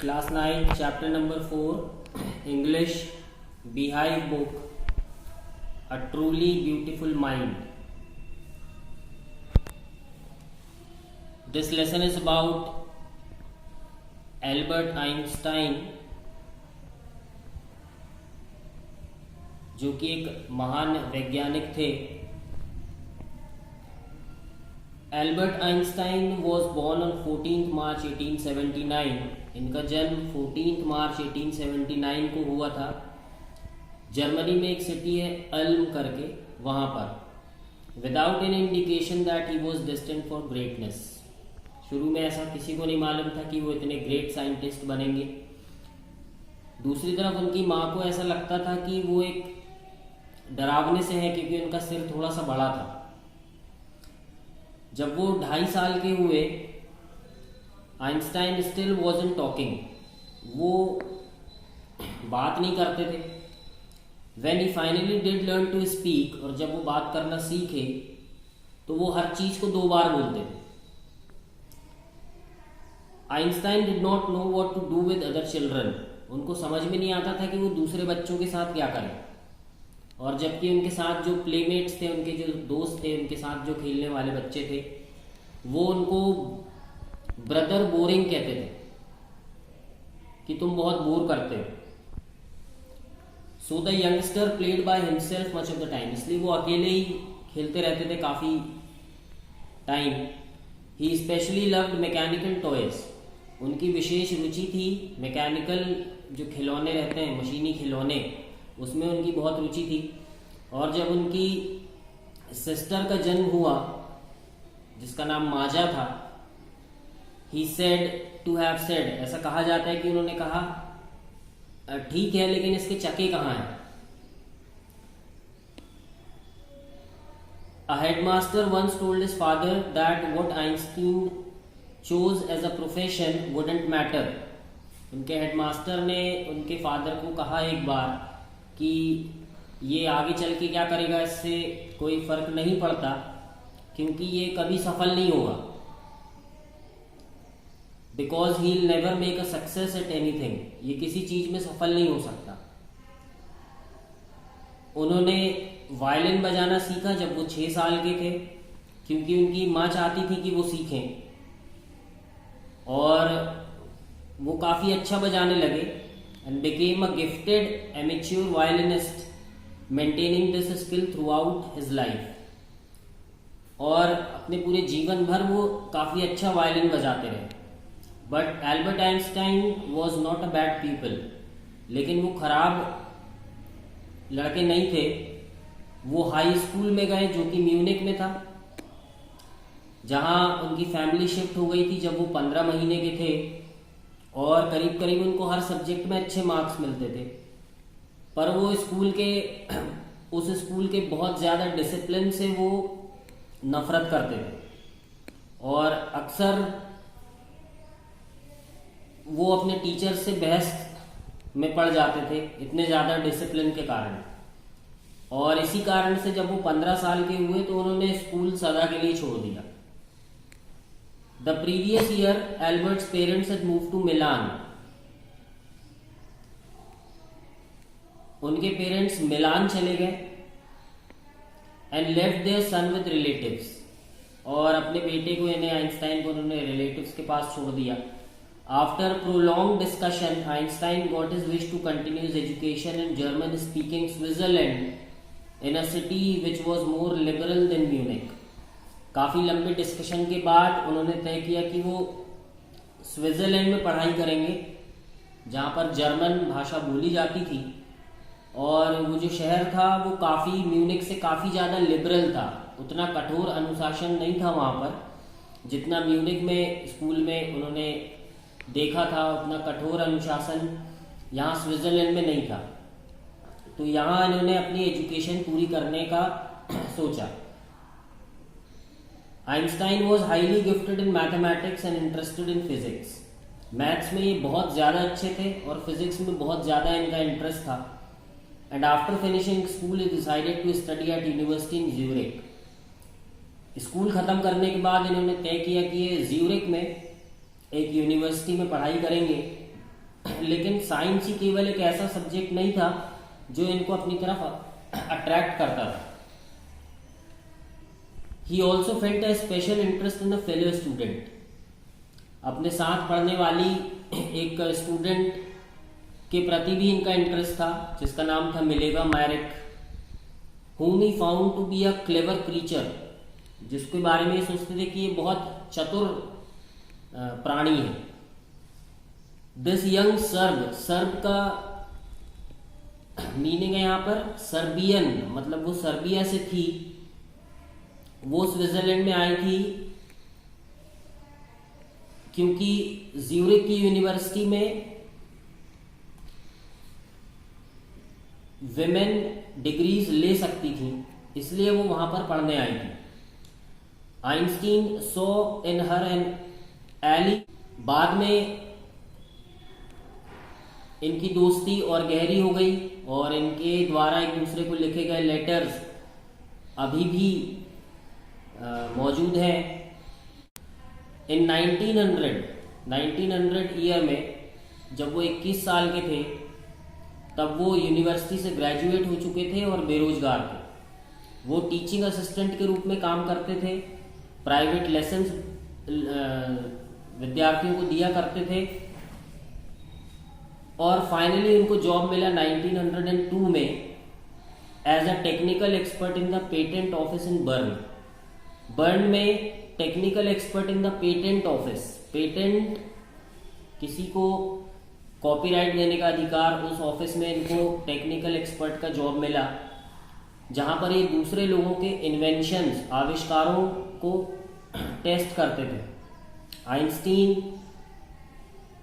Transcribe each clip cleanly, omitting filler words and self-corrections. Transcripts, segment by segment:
Class 9, chapter number 4, English, Beehive book, A Truly Beautiful Mind. This lesson is about Albert Einstein, जो कि एक महान वैज्ञानिक थे. Albert Einstein was born on 14 मार्च 1879. इनका जन्म 14 मार्च 1879 को हुआ था. जर्मनी में एक सिटी है अल्म करके, वहाँ पर. Without an indication that he was destined for greatness. शुरू में ऐसा किसी को नहीं मालूम था कि वो इतने ग्रेट साइंटिस्ट बनेंगे. दूसरी तरफ उनकी माँ को ऐसा लगता था कि वो एक डरावने से है, क्योंकि उनका सिर थोड़ा सा बड़ा था. जब वो 2.5 साल के हुए, आइंस्टाइन स्टिल वॉजंट टॉकिंग. वो बात नहीं करते थे. When he finally did learn to speak, और जब वो बात करना सीखे तो वो हर चीज को 2 बार बोलते थे. Einstein did not know what to do with other children. उनको समझ में नहीं आता था कि वो दूसरे बच्चों के साथ क्या करें. और जबकि उनके साथ जो प्लेमेट्स थे, उनके जो दोस्त थे, उनके साथ जो खेलने वाले बच्चे थे, वो उनको ब्रदर बोरिंग कहते थे कि तुम बहुत बोर करते हो. So the youngster played by himself much of the time. इसलिए वो अकेले ही खेलते रहते थे काफ़ी टाइम. ही स्पेशली लव्ड मैकेनिकल टॉयज. उनकी विशेष रुचि थी मैकेनिकल जो खिलौने रहते हैं, मशीनी खिलौने, उसमें उनकी बहुत रुचि थी. और जब उनकी सिस्टर का जन्म हुआ, जिसका नाम माजा था, he said to have said, ऐसा कहा जाता है कि उन्होंने कहा ठीक है, लेकिन इसके चक्के कहाँ हैं. A headmaster once told his father that what Einstein chose as a profession wouldn't matter. उनके हेडमास्टर ने उनके फादर को कहा एक बार कि ये आगे चल के क्या करेगा, इससे कोई फर्क नहीं पड़ता, क्योंकि ये कभी सफल नहीं होगा. Because he will never make a success at anything. ये किसी चीज में सफल नहीं हो सकता. उन्होंने वायलिन बजाना सीखा जब वो 6 साल के थे, क्योंकि उनकी माँ चाहती थी कि वो सीखें. और वो काफ़ी अच्छा बजाने लगे and became a gifted amateur violinist, maintaining this skill throughout his life. और अपने पूरे जीवन भर वो काफ़ी अच्छा वायलिन बजाते रहे. But Albert Einstein was not a bad people. लेकिन वो खराब लड़के नहीं थे. वो हाई स्कूल में गए, जो कि म्यूनिक में था, जहाँ उनकी फैमिली शिफ्ट हो गई थी जब वो 15 महीने के थे. और करीब करीब उनको हर सब्जेक्ट में अच्छे मार्क्स मिलते थे. पर वो उस स्कूल के बहुत ज़्यादा डिसिप्लिन से वो नफरत करते थे. और अक्सर वो अपने टीचर से बहस में पड़ जाते थे, इतने ज़्यादा डिसिप्लिन के कारण. और इसी कारण से जब वो 15 साल के हुए तो उन्होंने स्कूल सदा के लिए छोड़ दिया. The previous year, Albert's parents had moved to Milan. उनके पेरेंट्स मिलान चले गए and left their son with relatives. और अपने बेटे को, यानी आइंस्टाइन को, उन्होंने रिलेटिव्स के पास छोड़ दिया. After prolonged discussion, Einstein got his wish to continue his education in German-speaking Switzerland, in a city which was more liberal than Munich. काफ़ी लंबे डिस्कशन के बाद उन्होंने तय किया कि वो स्विट्ज़रलैंड में पढ़ाई करेंगे, जहाँ पर जर्मन भाषा बोली जाती थी. और वो जो शहर था वो काफ़ी म्यूनिक से काफ़ी ज़्यादा लिबरल था. उतना कठोर अनुशासन नहीं था वहाँ पर जितना म्यूनिक में स्कूल में उन्होंने देखा था. उतना कठोर अनुशासन यहाँ स्विट्ज़रलैंड में नहीं था. तो यहाँ इन्होंने अपनी एजुकेशन पूरी करने का सोचा. Einstein was highly gifted in mathematics and interested in physics. Maths में ये बहुत ज़्यादा अच्छे थे और फिजिक्स में बहुत ज़्यादा इनका इंटरेस्ट था. And after finishing school he decided to study at university in Zurich. School ख़त्म करने के बाद इन्होंने तय किया कि ये ज्यूरिक में एक यूनिवर्सिटी में पढ़ाई करेंगे लेकिन साइंस ही केवल एक ऐसा सब्जेक्ट नहीं था जो इनको अपनी तरफ अट्रैक्ट करता था। He also felt a special interest in a fellow student. अपने साथ पढ़ने वाली एक स्टूडेंट के प्रति भी इनका इंटरेस्ट था, जिसका नाम था Mileva Maric, whom he found to be a clever creature, जिसके बारे में ये सोचते थे कि ये बहुत चतुर प्राणी है। दिस यंग सर्ब, सर्ब का मीनिंग है यहाँ पर सर्बियन, मतलब वो सर्बिया से थी, वो स्विट्जरलैंड में आई थी क्योंकि ज्यूरिक की यूनिवर्सिटी में विमेन डिग्रीज ले सकती थी, इसलिए वो वहां पर पढ़ने आई थी। आइंस्टीन सो इन हर एन एली, बाद में इनकी दोस्ती और गहरी हो गई और इनके द्वारा एक दूसरे को लिखे गए लेटर्स अभी भी मौजूद हैं। इन 1900 ईयर में जब वो 21 साल के थे तब वो यूनिवर्सिटी से ग्रेजुएट हो चुके थे और बेरोजगार थे। वो टीचिंग असिस्टेंट के रूप में काम करते थे, प्राइवेट लेसन्स विद्यार्थियों को दिया करते थे और फाइनली उनको जॉब मिला 1902 में as a technical expert in the patent office in Bern. Bern में technical expert in the patent office, patent किसी को कॉपीराइट देने का अधिकार, उस ऑफिस में इनको टेक्निकल एक्सपर्ट का जॉब मिला, जहां पर ये दूसरे लोगों के इन्वेंशंस, आविष्कारों को टेस्ट करते थे। Einstein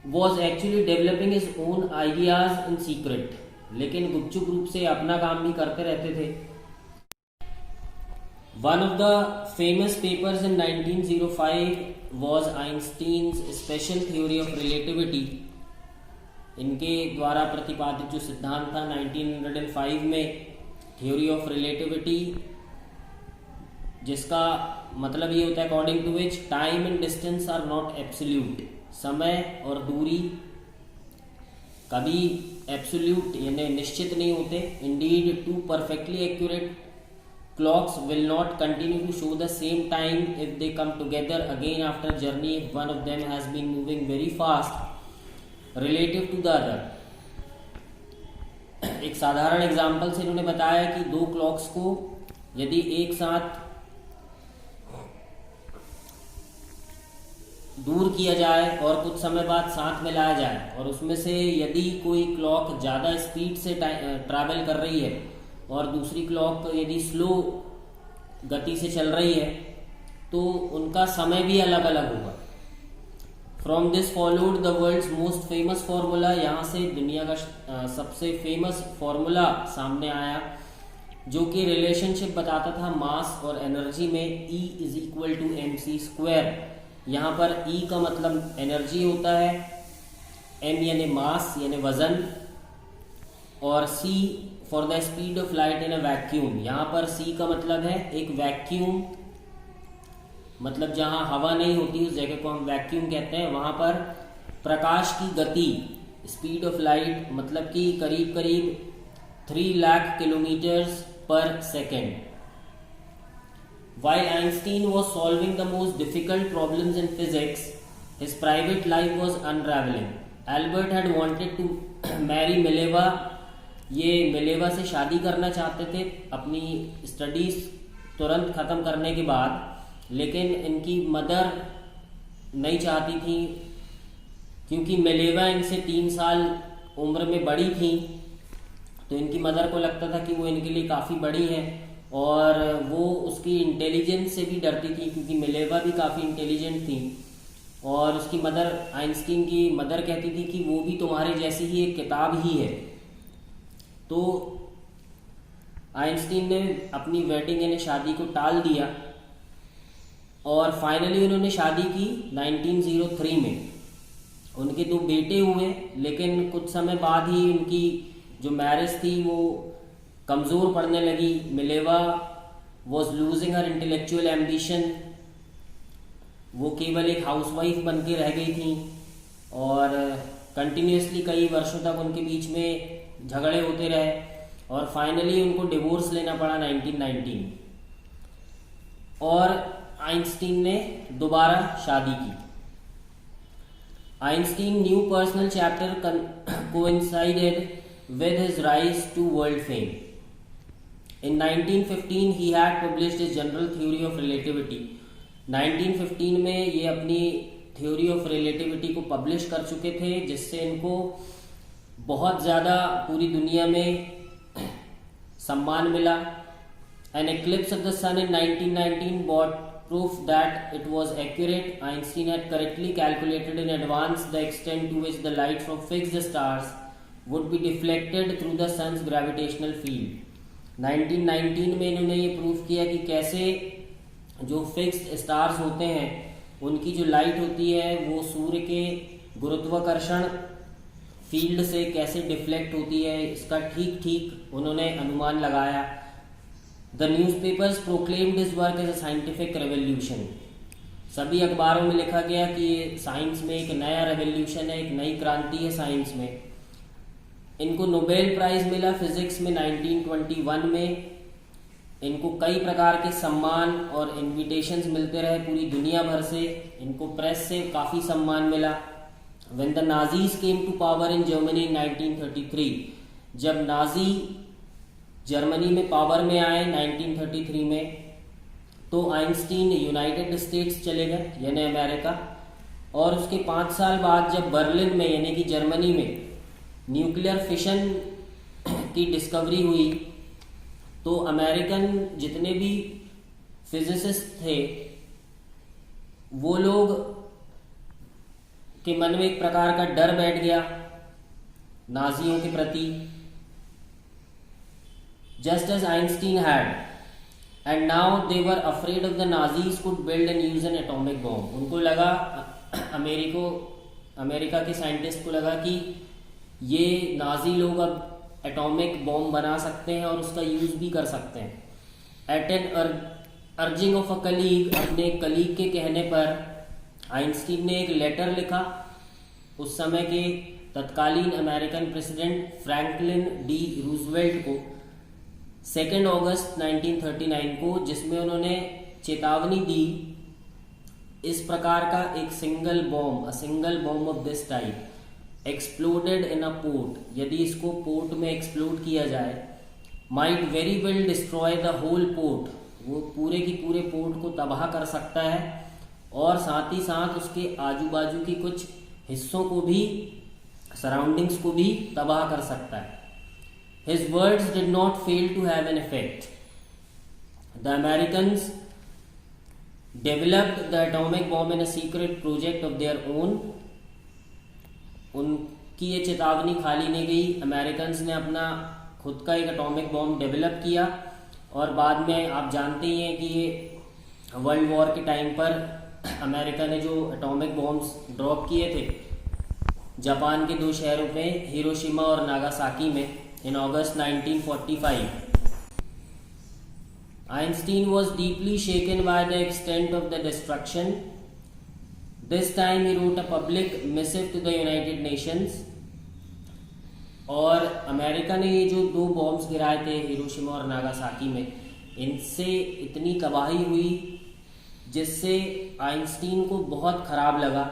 was actually developing his own ideas in secret, लेकिन गुपचुप रूप से अपना काम भी करते रहते थे। One of the famous papers in 1905 was Einstein's special theory of relativity. इनके द्वारा प्रतिपादित जो सिद्धांत था 1905 में, थ्योरी ऑफ रिलेटिविटी, जिसका मतलब ये होता है according to which time and distance are not absolute, समय और दूरी कभी एब्सोल्यूट यानी निश्चित नहीं होते। Indeed two perfectly accurate clocks will not continue to show the same time if they come together again after a journey if one of them has been moving very fast relative to the other। एक साधारण example से इन्होंने बताया कि दो clocks को यदि एक साथ दूर किया जाए और कुछ समय बाद साथ मिलाया जाए और उसमें से यदि कोई क्लॉक ज़्यादा स्पीड से ट्रैवल कर रही है और दूसरी क्लॉक यदि स्लो गति से चल रही है तो उनका समय भी अलग अलग होगा। From this followed the world's most famous formula, यहाँ से दुनिया का सबसे फेमस फार्मूला सामने आया जो कि रिलेशनशिप बताता था मास और एनर्जी में, E is equal to mc²। यहाँ पर E का मतलब एनर्जी होता है, m यानी मास यानी वजन, और C for the speed of light in a vacuum. यहाँ पर C का मतलब है एक वैक्यूम, मतलब जहाँ हवा नहीं होती उस जगह को हम वैक्यूम कहते हैं। वहाँ पर प्रकाश की गति, स्पीड ऑफ लाइट, मतलब कि करीब करीब 3 लाख किलोमीटर्स पर second. While Einstein was solving the most difficult problems in physics, his private life was unraveling. Albert had wanted to marry Mileva। ये मिलेवा से शादी करना चाहते थे अपनी स्टडीज तुरंत ख़त्म करने के बाद, लेकिन इनकी मदर नहीं चाहती थी क्योंकि मिलेवा इनसे 3 साल उम्र में बड़ी थी, तो इनकी मदर को लगता था कि वो इनके लिए काफ़ी बड़ी है और वो उसकी इंटेलिजेंस से भी डरती थी क्योंकि मिलेवा भी काफ़ी इंटेलिजेंट थी। और उसकी मदर, आइंस्टीन की मदर कहती थी कि वो भी तुम्हारे जैसी ही एक किताब ही है। तो आइंस्टीन ने अपनी वेडिंग यानी शादी को टाल दिया और फाइनली उन्होंने शादी की 1903 में। उनके 2 बेटे हुए, लेकिन कुछ समय बाद ही उनकी जो मैरिज थी वो कमज़ोर पड़ने लगी। Mileva was losing her intellectual ambition, वो केवल एक हाउसवाइफ बन के रह गई थी और कंटिन्यूसली कई वर्षों तक उनके बीच में झगड़े होते रहे और फाइनली उनको डिवोर्स लेना पड़ा 1919 और आइंस्टीन ने दोबारा शादी की। Einstein new personal chapter coincided with his rise to world fame. In 1915 he had published his general theory of relativity. 1915 में ये अपनी थ्योरी ऑफ रिलेटिविटी को पब्लिश कर चुके थे, जिससे इनको बहुत ज़्यादा पूरी दुनिया में सम्मान मिला। An eclipse of the sun in 1919 brought proof that it was accurate. Einstein had correctly calculated in advance the extent to which the light from fixed stars would be deflected through the sun's gravitational field. 1919 में इन्होंने ये proof किया कि कैसे जो fixed stars होते हैं उनकी जो लाइट होती है वो सूर्य के गुरुत्वाकर्षण फील्ड से कैसे डिफ्लेक्ट होती है, इसका ठीक ठीक उन्होंने अनुमान लगाया। The newspapers proclaimed his work as a scientific revolution. सभी अखबारों में लिखा गया कि ये साइंस में एक नया रेवोल्यूशन है, एक नई क्रांति है साइंस में। इनको नोबेल प्राइज़ मिला फिजिक्स में 1921 में। इनको कई प्रकार के सम्मान और इन्विटेशंस मिलते रहे पूरी दुनिया भर से। इनको प्रेस से काफ़ी सम्मान मिला। When the Nazis came to power in Germany in 1933, जब नाजी जर्मनी में पावर में आए 1933 में, तो आइंस्टीन यूनाइटेड स्टेट्स चले गए यानी अमेरिका, और उसके 5 साल बाद जब बर्लिन में यानी कि जर्मनी में न्यूक्लियर फिशन की डिस्कवरी हुई, तो अमेरिकन जितने भी फिजिसिस्ट थे वो लोग के मन में एक प्रकार का डर बैठ गया नाजियों के प्रति। Just as Einstein had, and now they were afraid of the Nazis could build and use an atomic bomb. उनको लगा, अमेरिका के साइंटिस्ट को लगा कि ये नाजी लोग अब एटॉमिक बॉम्ब बना सकते हैं और उसका यूज भी कर सकते हैं। At an urging of a colleague, अपने कलीग के कहने पर आइंस्टीन ने एक लेटर लिखा उस समय के तत्कालीन American president Franklin D Roosevelt को 2 अगस्त 1939 को, जिसमें उन्होंने चेतावनी दी इस प्रकार का एक single bomb of this type exploded in a port, यदि इसको पोर्ट में एक्सप्लोड किया जाए, might very well destroy the whole port, वो पूरे की पूरे पोर्ट को तबाह कर सकता है और साथ ही साथ उसके आजू बाजू की कुछ हिस्सों को भी, सराउंडिंग्स को भी तबाह कर सकता है। His words did not fail to have an effect. The Americans developed the atomic bomb in a secret project of their own. उनकी ये चेतावनी खाली नहीं गई। अमेरिकन्स ने अपना खुद का एक एटॉमिक बॉम्ब डेवलप किया और बाद में आप जानते ही हैं कि ये वर्ल्ड वॉर के टाइम पर अमेरिका ने जो एटॉमिक बॉम्ब्स ड्रॉप किए थे जापान के 2 शहरों पे, हिरोशिमा और नागासाकी में, in August 1945. Einstein was deeply shaken by the extent of the destruction. This time he wrote a public missive to the United Nations. और अमेरिका ने ये जो 2 बॉम्ब्स गिराए थे हिरोशिमा और नागासाकी में, इनसे इतनी तबाही हुई जिससे आइंस्टीन को बहुत खराब लगा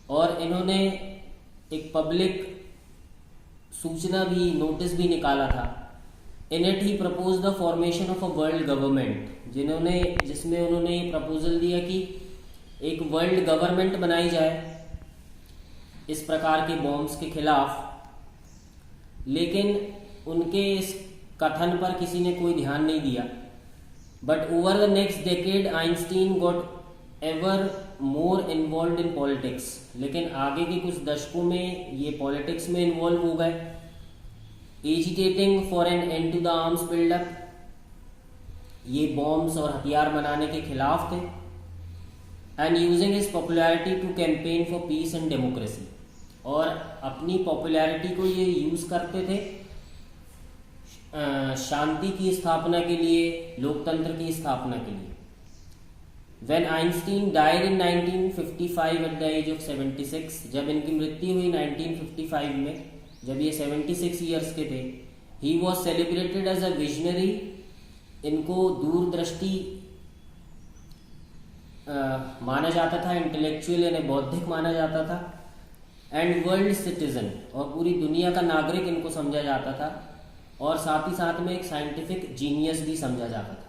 और इन्होंने एक पब्लिक सूचना भी, नोटिस भी निकाला था। In it he propose the formation of a world government, जिसमें उन्होंने ये प्रपोजल दिया कि एक वर्ल्ड गवर्नमेंट बनाई जाए इस प्रकार के बॉम्ब्स के खिलाफ। लेकिन उनके इस कथन पर किसी ने कोई ध्यान नहीं दिया। But over the next decade Einstein got ever more involve in politics, लेकिन आगे के कुछ दशकों में ये पॉलिटिक्स में इन्वॉल्व हो गए। Agitating for an end to the arms buildup, ये बॉम्ब्स और हथियार बनाने के खिलाफ थे। And using his popularity to campaign for peace and democracy, और अपनी पॉपुलैरिटी को ये यूज़ करते थे शांति की स्थापना के लिए, लोकतंत्र की स्थापना के लिए। When Einstein died in 1955 at the age of 76, जब इनकी मृत्यु हुई 1955 में, जब ये 76 ईयर्स के थे, he was celebrated as a visionary, इनको दूरदृष्टि माना जाता था, इंटेलेक्चुअल यानी बौद्धिक माना जाता था, एंड वर्ल्ड सिटीजन, और पूरी दुनिया का नागरिक इनको समझा जाता था, और साथ ही साथ में एक साइंटिफिक जीनियस भी समझा जाता था।